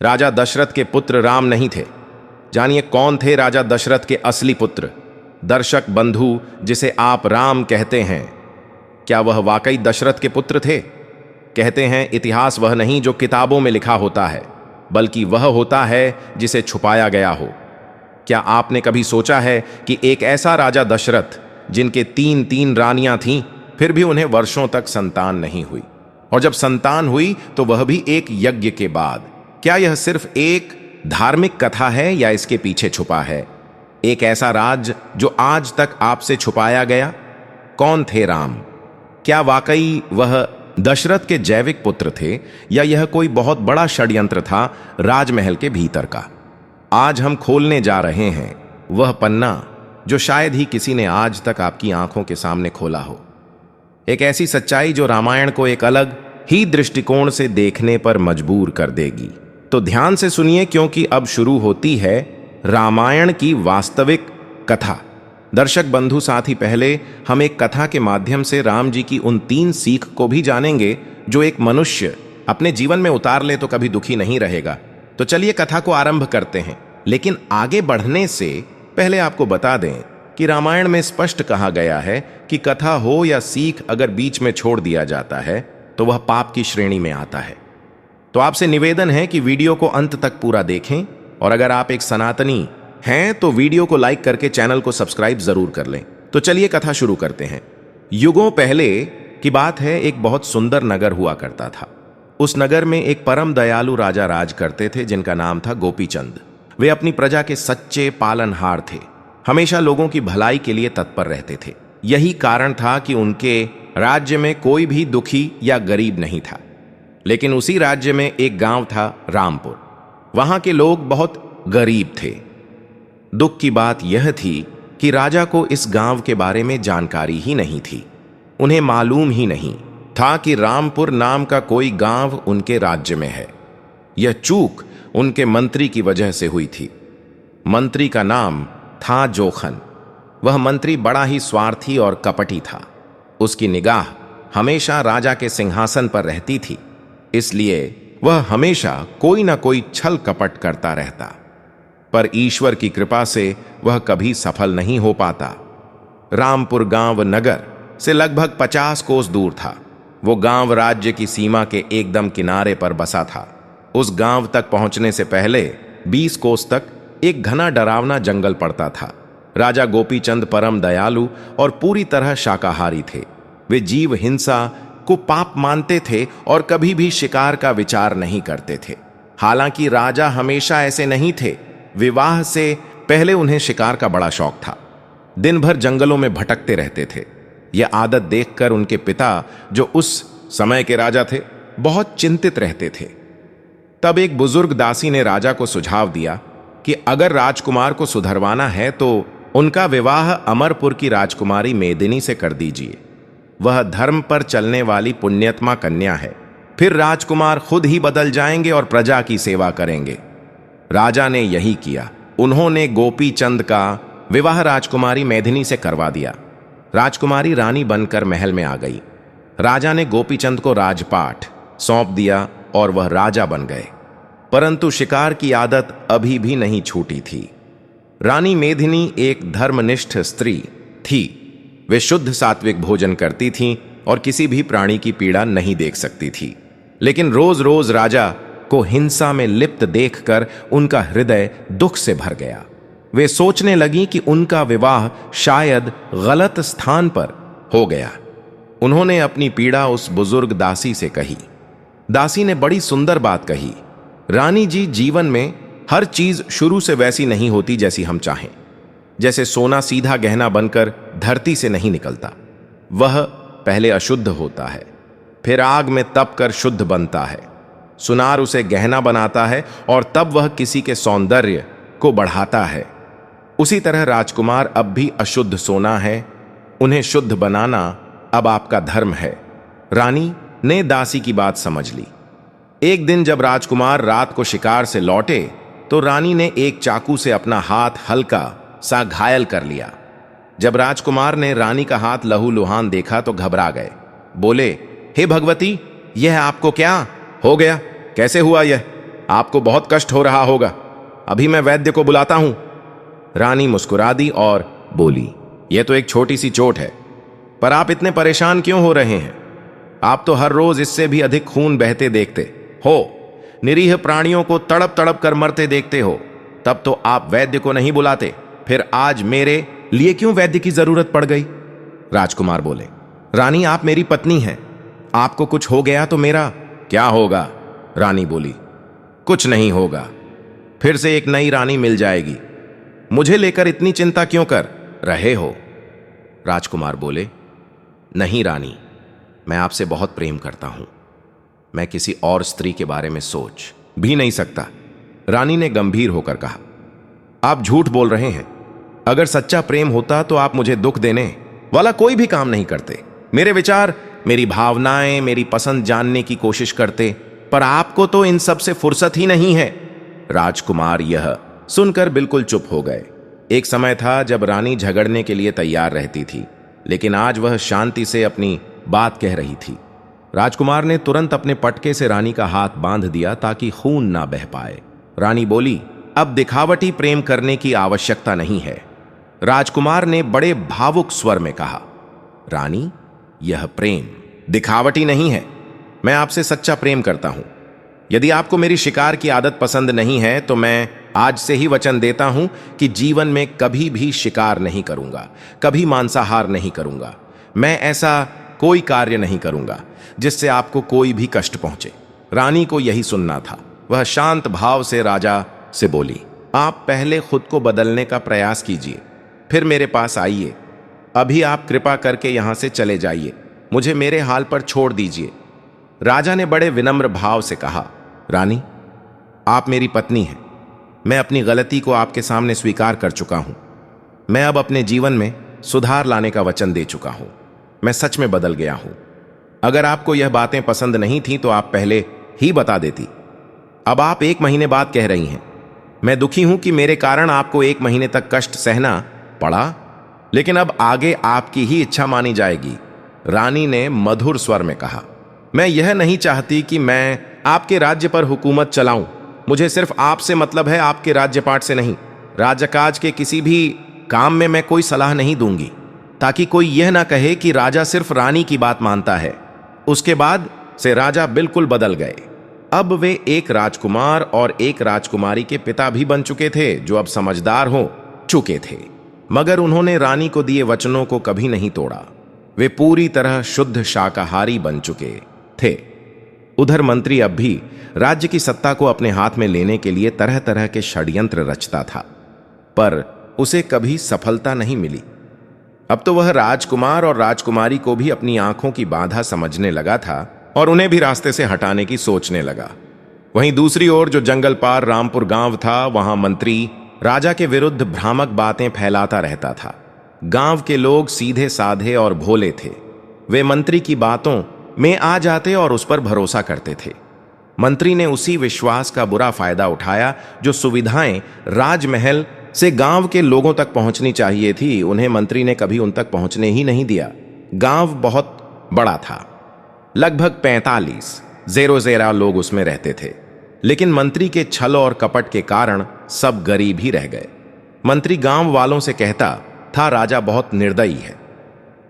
राजा दशरथ के पुत्र राम नहीं थे। जानिए कौन थे राजा दशरथ के असली पुत्र। दर्शक बंधु जिसे आप राम कहते हैं, क्या वह वाकई दशरथ के पुत्र थे? कहते हैं इतिहास वह नहीं जो किताबों में लिखा होता है, बल्कि वह होता है जिसे छुपाया गया हो। क्या आपने कभी सोचा है कि एक ऐसा राजा दशरथ जिनके 3 रानियां थीं, फिर भी उन्हें वर्षों तक संतान नहीं हुई, और जब संतान हुई तो वह भी एक यज्ञ के बाद। क्या यह सिर्फ एक धार्मिक कथा है या इसके पीछे छुपा है एक ऐसा राज जो आज तक आपसे छुपाया गया? कौन थे राम? क्या वाकई वह दशरथ के जैविक पुत्र थे या यह कोई बहुत बड़ा षड्यंत्र था राजमहल के भीतर का? आज हम खोलने जा रहे हैं वह पन्ना जो शायद ही किसी ने आज तक आपकी आंखों के सामने खोला हो। एक ऐसी सच्चाई जो रामायण को एक अलग ही दृष्टिकोण से देखने पर मजबूर कर देगी। तो ध्यान से सुनिए, क्योंकि अब शुरू होती है रामायण की वास्तविक कथा। दर्शक बंधु साथी, पहले हम एक कथा के माध्यम से राम जी की उन 3 सीख को भी जानेंगे जो एक मनुष्य अपने जीवन में उतार ले तो कभी दुखी नहीं रहेगा। तो चलिए कथा को आरंभ करते हैं। लेकिन आगे बढ़ने से पहले आपको बता दें कि रामायण में स्पष्ट कहा गया है कि कथा हो या सीख अगर बीच में छोड़ दिया जाता है तो वह पाप की श्रेणी में आता है। तो आपसे निवेदन है कि वीडियो को अंत तक पूरा देखें, और अगर आप एक सनातनी हैं तो वीडियो को लाइक करके चैनल को सब्सक्राइब जरूर कर लें। तो चलिए कथा शुरू करते हैं। युगों पहले की बात है, एक बहुत सुंदर नगर हुआ करता था। उस नगर में एक परम दयालु राजा राज करते थे जिनका नाम था गोपीचंद। वे अपनी प्रजा के सच्चे पालनहार थे, हमेशा लोगों की भलाई के लिए तत्पर रहते थे। यही कारण था कि उनके राज्य में कोई भी दुखी या गरीब नहीं था। लेकिन उसी राज्य में एक गांव था रामपुर। वहां के लोग बहुत गरीब थे। दुख की बात यह थी कि राजा को इस गांव के बारे में जानकारी ही नहीं थी। उन्हें मालूम ही नहीं था कि रामपुर नाम का कोई गांव उनके राज्य में है। यह चूक उनके मंत्री की वजह से हुई थी। मंत्री का नाम था जोखन। वह मंत्री बड़ा ही स्वार्थी और कपटी था। उसकी निगाह हमेशा राजा के सिंहासन पर रहती थी, इसलिए वह हमेशा कोई ना कोई छल कपट करता रहता। पर ईश्वर की कृपा से वह कभी सफल नहीं हो पाता। रामपुर गांव नगर से लगभग 50 कोस दूर था। वो गांव राज्य की सीमा के एकदम किनारे पर बसा था। उस गांव तक पहुंचने से पहले 20 कोस तक एक घना डरावना जंगल पड़ता था। राजा गोपीचंद परम दयालु और पूरी तरह शाकाहारी थे। वे जीव हिंसा को पाप मानते थे और कभी भी शिकार का विचार नहीं करते थे। हालांकि राजा हमेशा ऐसे नहीं थे। विवाह से पहले उन्हें शिकार का बड़ा शौक था। दिन भर जंगलों में भटकते रहते थे। यह आदत देखकर उनके पिता, जो उस समय के राजा थे, बहुत चिंतित रहते थे। तब एक बुजुर्ग दासी ने राजा को सुझाव दिया कि अगर राजकुमार को सुधरवाना है तो उनका विवाह अमरपुर की राजकुमारी मेदिनी से कर दीजिए। वह धर्म पर चलने वाली पुण्यात्मा कन्या है। फिर राजकुमार खुद ही बदल जाएंगे और प्रजा की सेवा करेंगे। राजा ने यही किया। उन्होंने गोपीचंद का विवाह राजकुमारी मेदिनी से करवा दिया। राजकुमारी रानी बनकर महल में आ गई। राजा ने गोपीचंद को राजपाट सौंप दिया और वह राजा बन गए। परंतु शिकार की आदत अभी भी नहीं छूटी थी। रानी मेदिनी एक धर्मनिष्ठ स्त्री थी। वे शुद्ध सात्विक भोजन करती थीं और किसी भी प्राणी की पीड़ा नहीं देख सकती थी। लेकिन रोज रोज राजा को हिंसा में लिप्त देखकर उनका हृदय दुख से भर गया। वे सोचने लगी कि उनका विवाह शायद गलत स्थान पर हो गया। उन्होंने अपनी पीड़ा उस बुजुर्ग दासी से कही। दासी ने बड़ी सुंदर बात कही, रानी जी, जीवन में हर चीज शुरू से वैसी नहीं होती जैसी हम चाहें। जैसे सोना सीधा गहना बनकर धरती से नहीं निकलता। वह पहले अशुद्ध होता है, फिर आग में तप कर शुद्ध बनता है। सुनार उसे गहना बनाता है और तब वह किसी के सौंदर्य को बढ़ाता है। उसी तरह राजकुमार अब भी अशुद्ध सोना है। उन्हें शुद्ध बनाना अब आपका धर्म है। रानी ने दासी की बात समझ ली। एक दिन जब राजकुमार रात को शिकार से लौटे तो रानी ने एक चाकू से अपना हाथ हल्का सा घायल कर लिया। जब राजकुमार ने रानी का हाथ लहूलुहान देखा तो घबरा गए। बोले, हे भगवती, यह आपको क्या हो गया? कैसे हुआ यह? आपको बहुत कष्ट हो रहा होगा। अभी मैं वैद्य को बुलाता हूं। रानी मुस्कुरा दी और बोली, यह तो एक छोटी सी चोट है, पर आप इतने परेशान क्यों हो रहे हैं? आप तो हर रोज इससे भी अधिक खून बहते देखते हो, निरीह प्राणियों को तड़प तड़प कर मरते देखते हो। तब तो आप वैद्य को नहीं बुलाते, फिर आज मेरे लिए क्यों वैद्य की जरूरत पड़ गई? राजकुमार बोले, रानी आप मेरी पत्नी हैं, आपको कुछ हो गया तो मेरा क्या होगा? रानी बोली, कुछ नहीं होगा, फिर से एक नई रानी मिल जाएगी। मुझे लेकर इतनी चिंता क्यों कर रहे हो? राजकुमार बोले, नहीं रानी, मैं आपसे बहुत प्रेम करता हूं, मैं किसी और स्त्री के बारे में सोच भी नहीं सकता। रानी ने गंभीर होकर कहा, आप झूठ बोल रहे हैं। अगर सच्चा प्रेम होता तो आप मुझे दुख देने वाला कोई भी काम नहीं करते। मेरे विचार, मेरी भावनाएं, मेरी पसंद जानने की कोशिश करते, पर आपको तो इन सब से फुर्सत ही नहीं है। राजकुमार यह सुनकर बिल्कुल चुप हो गए। एक समय था जब रानी झगड़ने के लिए तैयार रहती थी, लेकिन आज वह शांति से अपनी बात कह रही थी। राजकुमार ने तुरंत अपने पटके से रानी का हाथ बांध दिया ताकि खून ना बह पाए। रानी बोली, अब दिखावटी प्रेम करने की आवश्यकता नहीं है। राजकुमार ने बड़े भावुक स्वर में कहा, रानी, यह प्रेम दिखावटी नहीं है। मैं आपसे सच्चा प्रेम करता हूं। यदि आपको मेरी शिकार की आदत पसंद नहीं है तो मैं आज से ही वचन देता हूं कि जीवन में कभी भी शिकार नहीं करूंगा, कभी मांसाहार नहीं करूंगा। मैं ऐसा कोई कार्य नहीं करूंगा जिससे आपको कोई भी कष्ट पहुंचे। रानी को यही सुनना था। वह शांत भाव से राजा से बोली, आप पहले खुद को बदलने का प्रयास कीजिए, फिर मेरे पास आइए। अभी आप कृपा करके यहां से चले जाइए, मुझे मेरे हाल पर छोड़ दीजिए। राजा ने बड़े विनम्र भाव से कहा, रानी, आप मेरी पत्नी हैं। मैं अपनी गलती को आपके सामने स्वीकार कर चुका हूं। मैं अब अपने जीवन में सुधार लाने का वचन दे चुका हूं। मैं सच में बदल गया हूं। अगर आपको यह बातें पसंद नहीं थी तो आप पहले ही बता देती। अब आप 1 महीने बाद कह रही हैं। मैं दुखी हूं कि मेरे कारण आपको 1 महीने तक कष्ट सहना पड़ा, लेकिन अब आगे आपकी ही इच्छा मानी जाएगी। रानी ने मधुर स्वर में कहा, मैं यह नहीं चाहती कि मैं आपके राज्य पर हुकूमत चलाऊं। मुझे सिर्फ आपसे मतलब है, आपके राज्यपाट से नहीं। राजकाज के किसी भी काम में मैं कोई सलाह नहीं दूंगी, ताकि कोई यह ना कहे कि राजा सिर्फ रानी की बात मानता है। उसके बाद से राजा बिल्कुल बदल गए। अब वे एक राजकुमार और एक राजकुमारी के पिता भी बन चुके थे, जो अब समझदार हो चुके थे, मगर उन्होंने रानी को दिए वचनों को कभी नहीं तोड़ा। वे पूरी तरह शुद्ध शाकाहारी बन चुके थे। उधर मंत्री अब भी राज्य की सत्ता को अपने हाथ में लेने के लिए तरह तरह के षड्यंत्र रचता था, पर उसे कभी सफलता नहीं मिली। अब तो वह राजकुमार और राजकुमारी को भी अपनी आंखों की बाधा समझने लगा था और उन्हें भी रास्ते से हटाने की सोचने लगा। वहीं दूसरी ओर जो जंगल पार रामपुर गांव था, वहां मंत्री राजा के विरुद्ध भ्रामक बातें फैलाता रहता था। गांव के लोग सीधे साधे और भोले थे। वे मंत्री की बातों में आ जाते और उस पर भरोसा करते थे। मंत्री ने उसी विश्वास का बुरा फायदा उठाया जो सुविधाएं राजमहल से गांव के लोगों तक पहुंचनी चाहिए थी, उन्हें मंत्री ने कभी उन तक पहुंचने ही नहीं दिया। गांव बहुत बड़ा था, लगभग 45 ज़ेरो लोग उसमें रहते थे, लेकिन मंत्री के छल और कपट के कारण सब गरीब ही रह गए। मंत्री गांव वालों से कहता था, राजा बहुत निर्दयी है।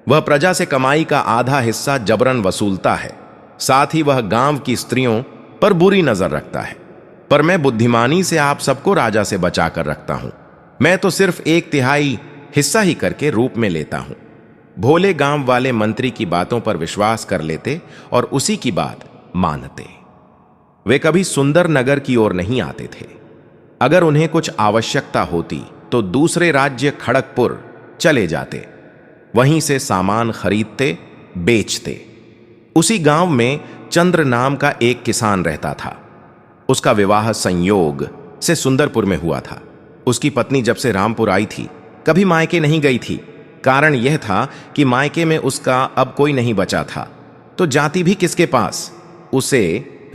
वह प्रजा से कमाई का आधा हिस्सा जबरन वसूलता है, साथ ही वह गांव की स्त्रियों पर बुरी नजर रखता है। पर मैं बुद्धिमानी से आप सबको राजा से बचा कर रखता हूं। मैं तो सिर्फ 1/3 हिस्सा ही करके रूप में लेता हूं। भोले गांव वाले मंत्री की बातों पर विश्वास कर लेते और उसी की बात मानते। वे कभी सुंदर नगर की ओर नहीं आते थे। अगर उन्हें कुछ आवश्यकता होती तो दूसरे राज्य खड़गपुर चले जाते, वहीं से सामान खरीदते, बेचते। उसी गांव में चंद्र नाम का एक किसान रहता था। उसका विवाह संयोग से सुंदरपुर में हुआ था। उसकी पत्नी जब से रामपुर आई थी कभी मायके नहीं गई थी। कारण यह था कि मायके में उसका अब कोई नहीं बचा था, तो जाती भी किसके पास। उसे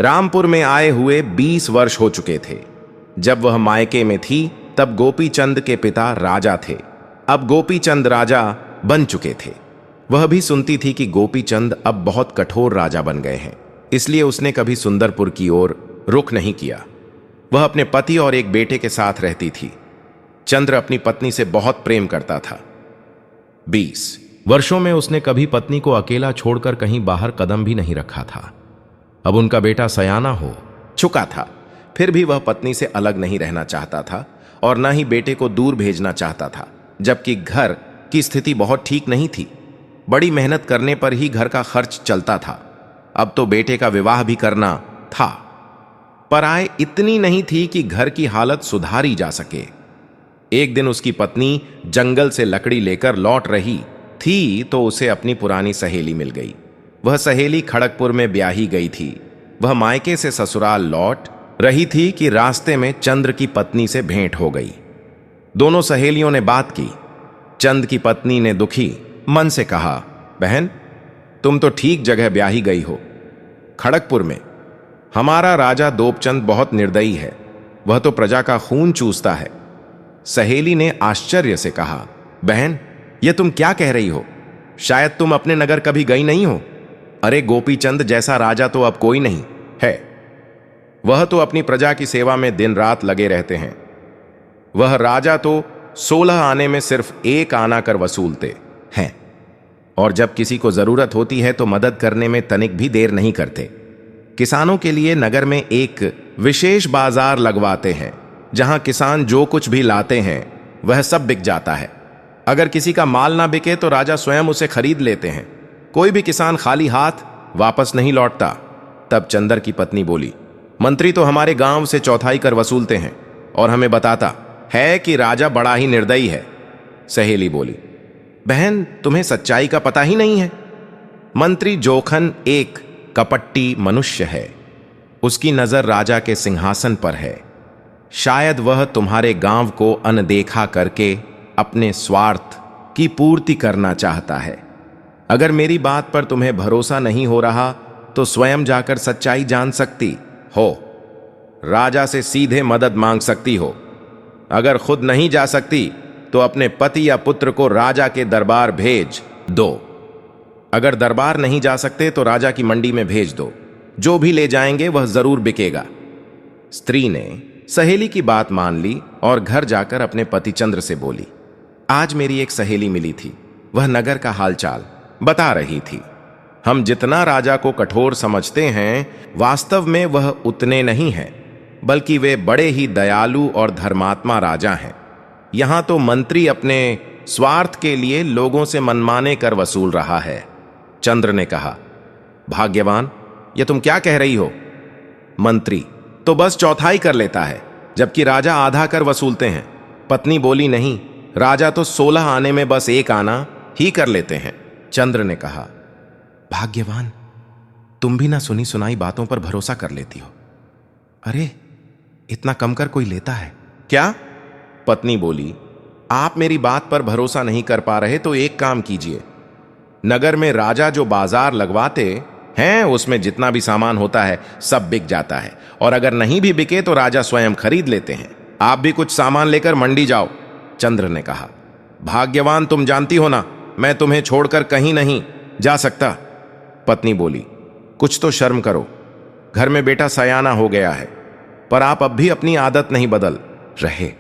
रामपुर में आए हुए 20 वर्ष हो चुके थे। जब वह मायके में थी तब गोपीचंद के पिता राजा थे। अब गोपीचंद राजा बन चुके थे। वह भी सुनती थी कि गोपीचंद अब बहुत कठोर राजा बन गए हैं, इसलिए उसने कभी सुंदरपुर की ओर रुख नहीं किया। वह अपने पति और एक बेटे के साथ रहती थी। चंद्र अपनी पत्नी से बहुत प्रेम करता था। 20 वर्षों में उसने कभी पत्नी को अकेला छोड़कर कहीं बाहर कदम भी नहीं रखा था। अब उनका बेटा सयाना हो चुका था, फिर भी वह पत्नी से अलग नहीं रहना चाहता था और न ही बेटे को दूर भेजना चाहता था, जबकि घर की स्थिति बहुत ठीक नहीं थी। बड़ी मेहनत करने पर ही घर का खर्च चलता था। अब तो बेटे का विवाह भी करना था, पर आय इतनी नहीं थी कि घर की हालत सुधारी जा सके। एक दिन उसकी पत्नी जंगल से लकड़ी लेकर लौट रही थी तो उसे अपनी पुरानी सहेली मिल गई। वह सहेली खड़गपुर में ब्याही गई थी। वह मायके से ससुराल लौट रही थी कि रास्ते में चंद्र की पत्नी से भेंट हो गई। दोनों सहेलियों ने बात की। चंद की पत्नी ने दुखी मन से कहा, बहन, तुम तो ठीक जगह ब्याही गई हो, खड़गपुर में। हमारा राजा दोपचंद बहुत निर्दयी है, वह तो प्रजा का खून चूसता है। सहेली ने आश्चर्य से कहा, बहन, यह तुम क्या कह रही हो? शायद तुम अपने नगर कभी गई नहीं हो। अरे गोपीचंद जैसा राजा तो अब कोई नहीं है। वह तो अपनी प्रजा की सेवा में दिन रात लगे रहते हैं। वह राजा तो 16 आने में सिर्फ 1 आना कर वसूलते हैं, और जब किसी को जरूरत होती है तो मदद करने में तनिक भी देर नहीं करते। किसानों के लिए नगर में एक विशेष बाजार लगवाते हैं, जहां किसान जो कुछ भी लाते हैं वह सब बिक जाता है। अगर किसी का माल ना बिके तो राजा स्वयं उसे खरीद लेते हैं। कोई भी किसान खाली हाथ वापस नहीं लौटता। तब चंदर की पत्नी बोली, मंत्री तो हमारे गांव से चौथाई कर वसूलते हैं और हमें बताता है कि राजा बड़ा ही निर्दयी है। सहेली बोली, बहन, तुम्हें सच्चाई का पता ही नहीं है। मंत्री जोखन एक कपट्टी मनुष्य है। उसकी नजर राजा के सिंहासन पर है। शायद वह तुम्हारे गांव को अनदेखा करके अपने स्वार्थ की पूर्ति करना चाहता है। अगर मेरी बात पर तुम्हें भरोसा नहीं हो रहा तो स्वयं जाकर सच्चाई जान सकती हो। राजा से सीधे मदद मांग सकती हो। अगर खुद नहीं जा सकती तो अपने पति या पुत्र को राजा के दरबार भेज दो। अगर दरबार नहीं जा सकते तो राजा की मंडी में भेज दो। जो भी ले जाएंगे वह जरूर बिकेगा। स्त्री ने सहेली की बात मान ली और घर जाकर अपने पति चंद्र से बोली, आज मेरी एक सहेली मिली थी। वह नगर का हालचाल बता रही थी। हम जितना राजा को कठोर समझते हैं, वास्तव में वह उतने नहीं हैं, बल्कि वे बड़े ही दयालु और धर्मात्मा राजा हैं। यहां तो मंत्री अपने स्वार्थ के लिए लोगों से मनमाने कर वसूल रहा है। चंद्र ने कहा, भाग्यवान, ये तुम क्या कह रही हो? मंत्री तो बस चौथाई कर लेता है, जबकि राजा आधा कर वसूलते हैं। पत्नी बोली, नहीं, राजा तो 16 आने में बस 1 आना ही कर लेते हैं। चंद्र ने कहा, भाग्यवान, तुम भी ना सुनी सुनाई बातों पर भरोसा कर लेती हो। अरे, इतना कम कर कोई लेता है क्या? पत्नी बोली, आप मेरी बात पर भरोसा नहीं कर पा रहे तो एक काम कीजिए। नगर में राजा जो बाजार लगवाते हैं उसमें जितना भी सामान होता है सब बिक जाता है, और अगर नहीं भी बिके तो राजा स्वयं खरीद लेते हैं। आप भी कुछ सामान लेकर मंडी जाओ। चंद्र ने कहा, भाग्यवान, तुम जानती हो ना, मैं तुम्हें छोड़कर कहीं नहीं जा सकता। पत्नी बोली, कुछ तो शर्म करो। घर में बेटा सयाना हो गया है, पर आप अब भी अपनी आदत नहीं बदल रहे।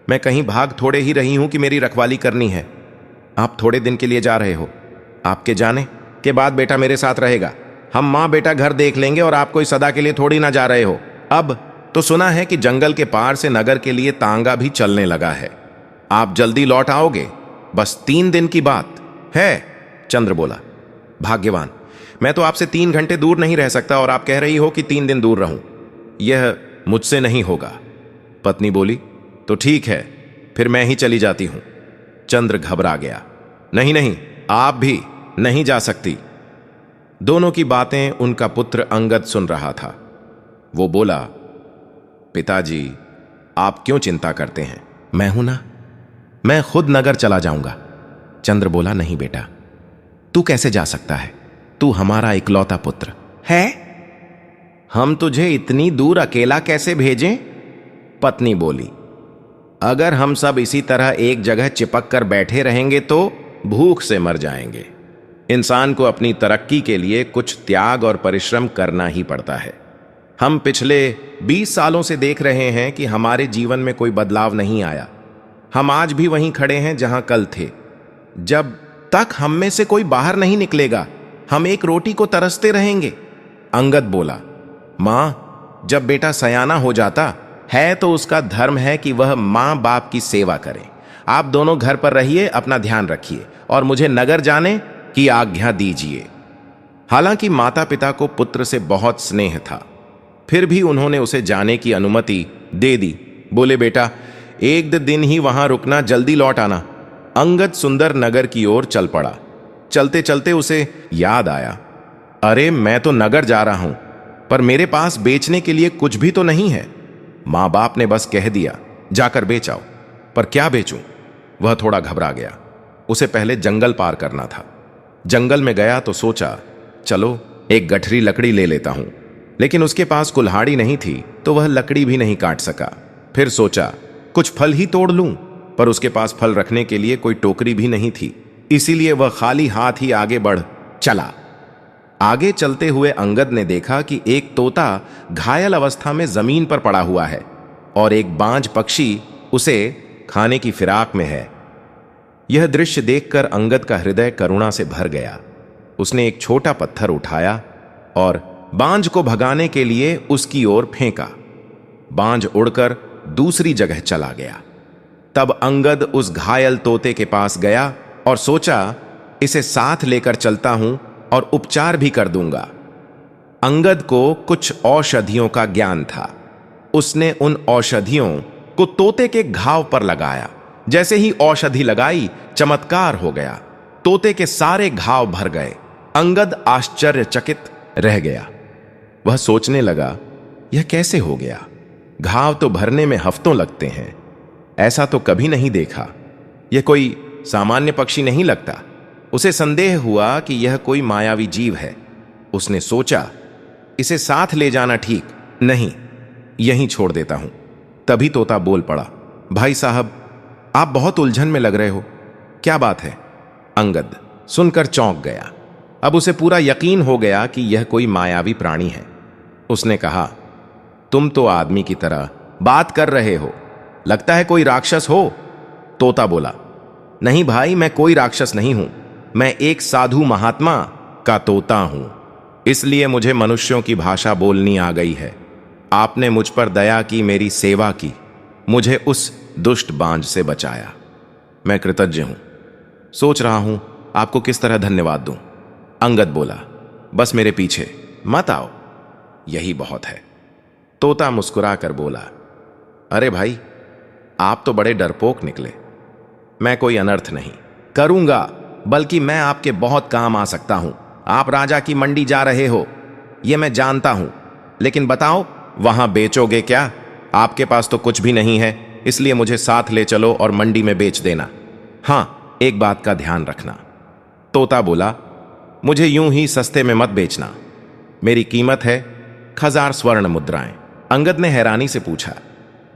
मैं कहीं भाग थोड़े ही रही हूं कि मेरी रखवाली करनी है। आप थोड़े दिन के लिए जा रहे हो। आपके जाने के बाद बेटा मेरे साथ रहेगा। हम माँ बेटा घर देख लेंगे, और आप कोई सदा के लिए थोड़ी ना जा रहे हो। अब तो सुना है कि जंगल के पार से नगर के लिए तांगा भी चलने लगा है। आप जल्दी लौट आओगे, बस 3 दिन की बात है। चंद्र बोला, भाग्यवान, मैं तो आपसे 3 घंटे दूर नहीं रह सकता, और आप कह रही हो कि 3 दिन दूर रहूं। यह मुझसे नहीं होगा। पत्नी बोली, तो ठीक है, फिर मैं ही चली जाती हूं। चंद्र घबरा गया, नहीं नहीं, आप भी नहीं जा सकती। दोनों की बातें उनका पुत्र अंगद सुन रहा था। वो बोला, पिताजी, आप क्यों चिंता करते हैं? मैं हूं ना, मैं खुद नगर चला जाऊंगा। चंद्र बोला, नहीं बेटा, तू कैसे जा सकता है? तू हमारा इकलौता पुत्र है। हम तुझे इतनी दूर अकेला कैसे भेजें? पत्नी बोली, अगर हम सब इसी तरह एक जगह चिपक कर बैठे रहेंगे तो भूख से मर जाएंगे। इंसान को अपनी तरक्की के लिए कुछ त्याग और परिश्रम करना ही पड़ता है। हम पिछले 20 सालों से देख रहे हैं कि हमारे जीवन में कोई बदलाव नहीं आया। हम आज भी वहीं खड़े हैं जहां कल थे। जब तक हम में से कोई बाहर नहीं निकलेगा, हम एक रोटी को तरसते रहेंगे। अंगद बोला, मां, जब बेटा सयाना हो जाता है तो उसका धर्म है कि वह मां बाप की सेवा करे। आप दोनों घर पर रहिए, अपना ध्यान रखिए और मुझे नगर जाने की आज्ञा दीजिए। हालांकि माता पिता को पुत्र से बहुत स्नेह था, फिर भी उन्होंने उसे जाने की अनुमति दे दी। बोले, बेटा, एक दिन ही वहां रुकना, जल्दी लौट आना। अंगद सुंदर नगर की ओर चल पड़ा। चलते चलते उसे याद आया, अरे मैं तो नगर जा रहा हूं, पर मेरे पास बेचने के लिए कुछ भी तो नहीं है। मां बाप ने बस कह दिया, जाकर बेच आओ, पर क्या बेचूं? वह थोड़ा घबरा गया। उसे पहले जंगल पार करना था। जंगल में गया तो सोचा, चलो एक गठरी लकड़ी ले लेता हूं, लेकिन उसके पास कुल्हाड़ी नहीं थी तो वह लकड़ी भी नहीं काट सका। फिर सोचा, कुछ फल ही तोड़ लूं, पर उसके पास फल रखने के लिए कोई टोकरी भी नहीं थी, इसीलिए वह खाली हाथ ही आगे बढ़ चला। आगे चलते हुए अंगद ने देखा कि एक तोता घायल अवस्था में जमीन पर पड़ा हुआ है और एक बांझ पक्षी उसे खाने की फिराक में है। यह दृश्य देखकर अंगद का हृदय करुणा से भर गया। उसने एक छोटा पत्थर उठाया और बांझ को भगाने के लिए उसकी ओर फेंका। बांझ उड़कर दूसरी जगह चला गया। तब अंगद उस घायल तोते के पास गया और सोचा, इसे साथ लेकर चलता हूं और उपचार भी कर दूंगा। अंगद को कुछ औषधियों का ज्ञान था। उसने उन औषधियों को तोते के घाव पर लगाया। जैसे ही औषधि लगाई, चमत्कार हो गया। तोते के सारे घाव भर गए। अंगद आश्चर्यचकित रह गया। वह सोचने लगा, यह कैसे हो गया? घाव तो भरने में हफ्तों लगते हैं, ऐसा तो कभी नहीं देखा। यह कोई सामान्य पक्षी नहीं लगता। उसे संदेह हुआ कि यह कोई मायावी जीव है। उसने सोचा, इसे साथ ले जाना ठीक नहीं, यहीं छोड़ देता हूं। तभी तोता बोल पड़ा, भाई साहब, आप बहुत उलझन में लग रहे हो, क्या बात है? अंगद सुनकर चौंक गया। अब उसे पूरा यकीन हो गया कि यह कोई मायावी प्राणी है। उसने कहा, तुम तो आदमी की तरह बात कर रहे हो, लगता है कोई राक्षस हो। तोता बोला, नहीं भाई, मैं कोई राक्षस नहीं हूं, मैं एक साधु महात्मा का तोता हूं, इसलिए मुझे मनुष्यों की भाषा बोलनी आ गई है। आपने मुझ पर दया की, मेरी सेवा की, मुझे उस दुष्ट बांझ से बचाया। मैं कृतज्ञ हूं। सोच रहा हूं आपको किस तरह धन्यवाद दूं। अंगद बोला, बस मेरे पीछे मत आओ, यही बहुत है। तोता मुस्कुराकर बोला, अरे भाई, आप तो बड़े डरपोक निकले। मैं कोई अनर्थ नहीं करूंगा, बल्कि मैं आपके बहुत काम आ सकता हूं। आप राजा की मंडी जा रहे हो, यह मैं जानता हूं, लेकिन बताओ, वहां बेचोगे क्या? आपके पास तो कुछ भी नहीं है, इसलिए मुझे साथ ले चलो और मंडी में बेच देना। हां, एक बात का ध्यान रखना। तोता बोला, मुझे यूं ही सस्ते में मत बेचना, मेरी कीमत है 1000 स्वर्ण मुद्राएं। अंगद ने हैरानी से पूछा,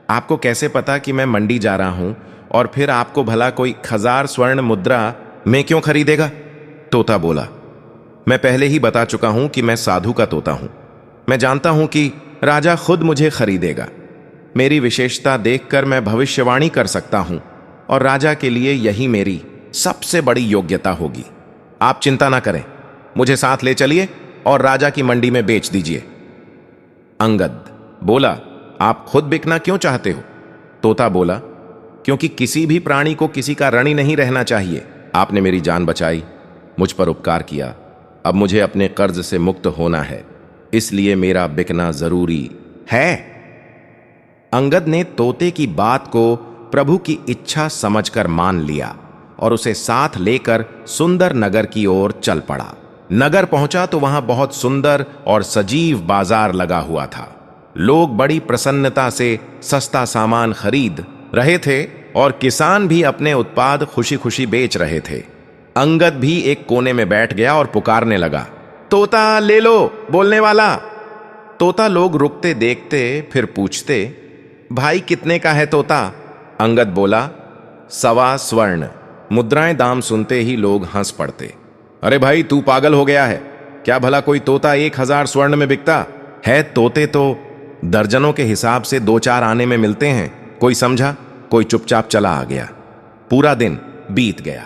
आपको कैसे पता कि मैं मंडी जा रहा हूं, और फिर आपको भला कोई 1000 स्वर्ण मुद्रा में क्यों खरीदेगा? तोता बोला, मैं पहले ही बता चुका हूं कि मैं साधु का तोता हूं। मैं जानता हूं कि राजा खुद मुझे खरीदेगा। मेरी विशेषता देखकर मैं भविष्यवाणी कर सकता हूं, और राजा के लिए यही मेरी सबसे बड़ी योग्यता होगी। आप चिंता ना करें, मुझे साथ ले चलिए और राजा की मंडी में बेच दीजिए। अंगद बोला, आप खुद बिकना क्यों चाहते हो? तोता बोला, क्योंकि किसी भी प्राणी को किसी का ऋणी नहीं रहना चाहिए। आपने मेरी जान बचाई, मुझ पर उपकार किया, अब मुझे अपने कर्ज से मुक्त होना है, इसलिए मेरा बिकना जरूरी है। अंगद ने तोते की बात को प्रभु की इच्छा समझकर मान लिया और उसे साथ लेकर सुंदर नगर की ओर चल पड़ा। नगर पहुंचा तो वहां बहुत सुंदर और सजीव बाजार लगा हुआ था। लोग बड़ी प्रसन्नता से सस्ता सामान खरीद रहे थे और किसान भी अपने उत्पाद खुशी खुशी बेच रहे थे। अंगद भी एक कोने में बैठ गया और पुकारने लगा, तोता ले लो, बोलने वाला। तोता लोग रुकते देखते, फिर पूछते, भाई कितने का है तोता? अंगद बोला, 1.25 स्वर्ण मुद्राएं। दाम सुनते ही लोग हंस पड़ते। अरे भाई, तू पागल हो गया है क्या? भला कोई तोता 1000 स्वर्ण में बिकता? है तोते तो दर्जनों के हिसाब से 2-4 आने में मिलते हैं। कोई समझा, कोई चुपचाप चला आ गया। पूरा दिन बीत गया,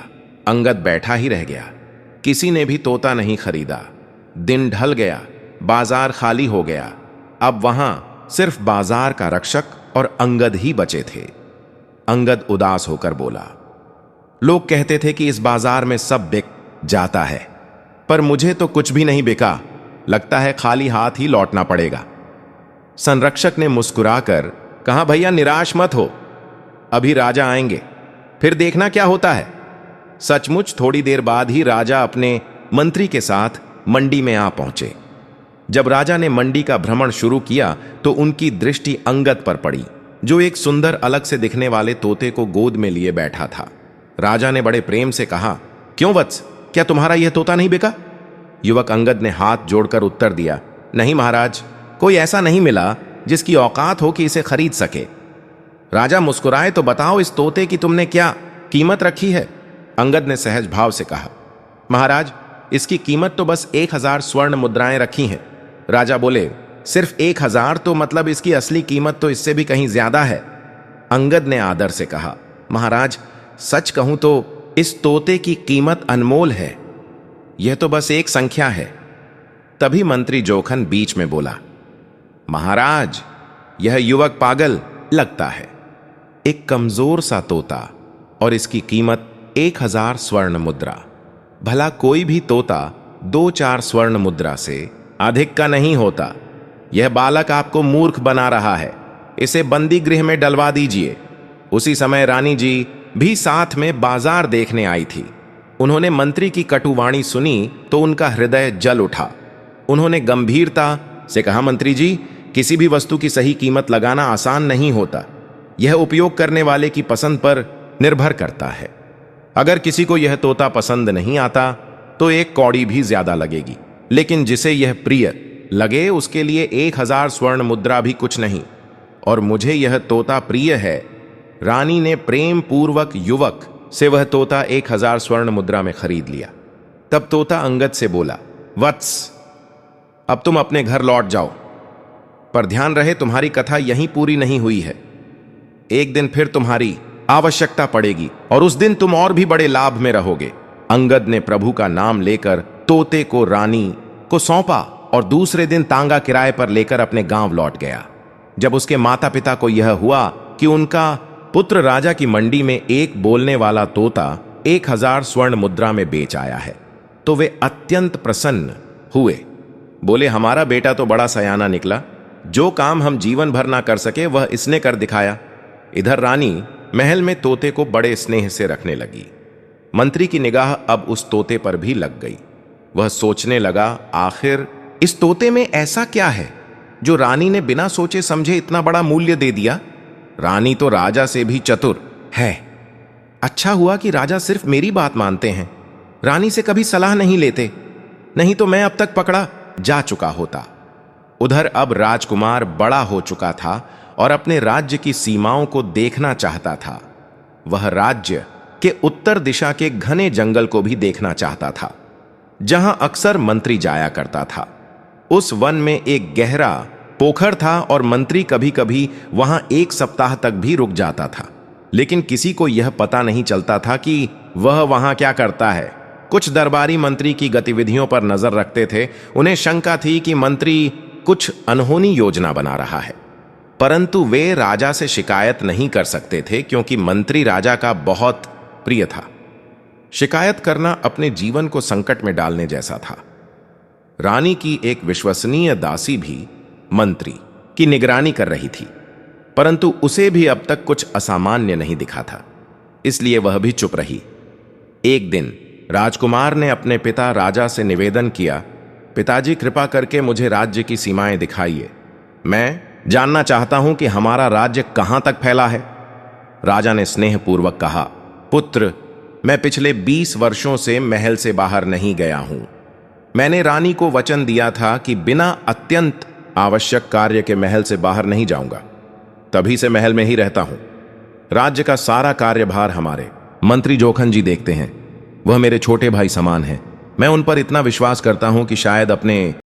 अंगद बैठा ही रह गया। किसी ने भी तोता नहीं खरीदा। दिन ढल गया, बाजार खाली हो गया। अब वहां सिर्फ बाजार का रक्षक और अंगद ही बचे थे। अंगद उदास होकर बोला, लोग कहते थे कि इस बाजार में सब बिक जाता है, पर मुझे तो कुछ भी नहीं बिका। लगता है खाली हाथ ही लौटना पड़ेगा। संरक्षक ने मुस्कुराकर कहा, भैया निराश मत हो, अभी राजा आएंगे, फिर देखना क्या होता है। सचमुच थोड़ी देर बाद ही राजा अपने मंत्री के साथ मंडी में आ पहुंचे। जब राजा ने मंडी का भ्रमण शुरू किया तो उनकी दृष्टि अंगद पर पड़ी, जो एक सुंदर अलग से दिखने वाले तोते को गोद में लिए बैठा था। राजा ने बड़े प्रेम से कहा, क्यों वत्स, क्या तुम्हारा यह तोता नहीं बिका? युवक अंगद ने हाथ जोड़कर उत्तर दिया, नहीं महाराज, कोई ऐसा नहीं मिला जिसकी औकात हो कि इसे खरीद सके। राजा मुस्कुराए, तो बताओ इस तोते की तुमने क्या कीमत रखी है? अंगद ने सहज भाव से कहा, महाराज इसकी कीमत तो बस 1000 स्वर्ण मुद्राएं रखी हैं। राजा बोले, सिर्फ 1000? तो मतलब इसकी असली कीमत तो इससे भी कहीं ज्यादा है। अंगद ने आदर से कहा, महाराज सच कहूं तो इस तोते की कीमत अनमोल है, यह तो बस एक संख्या है। तभी मंत्री जोखन बीच में बोला, महाराज यह युवक पागल लगता है। एक कमजोर सा तोता और इसकी कीमत 1000 स्वर्ण मुद्रा। भला कोई भी तोता 2-4 स्वर्ण मुद्रा से अधिक का नहीं होता। यह बालक आपको मूर्ख बना रहा है, इसे बंदी गृह में डलवा दीजिए। उसी समय रानी जी भी साथ में बाजार देखने आई थी। उन्होंने मंत्री की कटुवाणी सुनी तो उनका हृदय जल उठा। उन्होंने गंभीरता से कहा, मंत्री जी किसी भी वस्तु की सही कीमत लगाना आसान नहीं होता। यह उपयोग करने वाले की पसंद पर निर्भर करता है। अगर किसी को यह तोता पसंद नहीं आता तो 1 कौड़ी भी ज्यादा लगेगी, लेकिन जिसे यह प्रिय लगे उसके लिए 1000 स्वर्ण मुद्रा भी कुछ नहीं। और मुझे यह तोता प्रिय है। रानी ने प्रेम पूर्वक युवक से वह तोता 1000 स्वर्ण मुद्रा में खरीद लिया। तब तोता अंगद से बोला, वत्स अब तुम अपने घर लौट जाओ, पर ध्यान रहे तुम्हारी कथा यहीं पूरी नहीं हुई है। एक दिन फिर तुम्हारी आवश्यकता पड़ेगी और उस दिन तुम और भी बड़े लाभ में रहोगे। अंगद ने प्रभु का नाम लेकर तोते को रानी को सौंपा और दूसरे दिन तांगा किराए पर लेकर अपने गांव लौट गया। जब उसके माता पिता को यह हुआ कि उनका पुत्र राजा की मंडी में एक बोलने वाला तोता 1000 स्वर्ण मुद्रा में बेच आया है, तो वे अत्यंत प्रसन्न हुए। बोले, हमारा बेटा तो बड़ा सयाना निकला, जो काम हम जीवन भर ना कर सके वह इसने कर दिखाया। इधर रानी महल में तोते को बड़े स्नेह से रखने लगी। मंत्री की निगाह अब उस तोते पर भी लग गई। वह सोचने लगा, आखिर इस तोते में ऐसा क्या है जो रानी ने बिना सोचे समझे इतना बड़ा मूल्य दे दिया? रानी तो राजा से भी चतुर है। अच्छा हुआ कि राजा सिर्फ मेरी बात मानते हैं, रानी से कभी सलाह नहीं लेते, नहीं तो मैं अब तक पकड़ा जा चुका होता। उधर अब राजकुमार बड़ा हो चुका था और अपने राज्य की सीमाओं को देखना चाहता था। वह राज्य के उत्तर दिशा के घने जंगल को भी देखना चाहता था, जहां अक्सर मंत्री जाया करता था। उस वन में एक गहरा पोखर था और मंत्री कभी कभी वहां 1 सप्ताह तक भी रुक जाता था, लेकिन किसी को यह पता नहीं चलता था कि वह वहां क्या करता है। कुछ दरबारी मंत्री की गतिविधियों पर नजर रखते थे। उन्हें शंका थी कि मंत्री कुछ अनहोनी योजना बना रहा है, परंतु वे राजा से शिकायत नहीं कर सकते थे क्योंकि मंत्री राजा का बहुत प्रिय था। शिकायत करना अपने जीवन को संकट में डालने जैसा था। रानी की एक विश्वसनीय दासी भी मंत्री की निगरानी कर रही थी, परंतु उसे भी अब तक कुछ असामान्य नहीं दिखा था, इसलिए वह भी चुप रही। एक दिन राजकुमार ने अपने पिता राजा से निवेदन किया, पिताजी कृपा करके मुझे राज्य की सीमाएं दिखाइए। मैं जानना चाहता हूं कि हमारा राज्य कहां तक फैला है। राजा ने स्नेहपूर्वक कहा, पुत्र, मैं पिछले 20 वर्षों से महल से बाहर नहीं गया हूं। मैंने रानी को वचन दिया था कि बिना अत्यंत आवश्यक कार्य के महल से बाहर नहीं जाऊंगा, तभी से महल में ही रहता हूं। राज्य का सारा कार्यभार हमारे मंत्री जोखन जी देखते हैं। वह मेरे छोटे भाई समान हैं। मैं उन पर इतना विश्वास करता हूं कि शायद अपने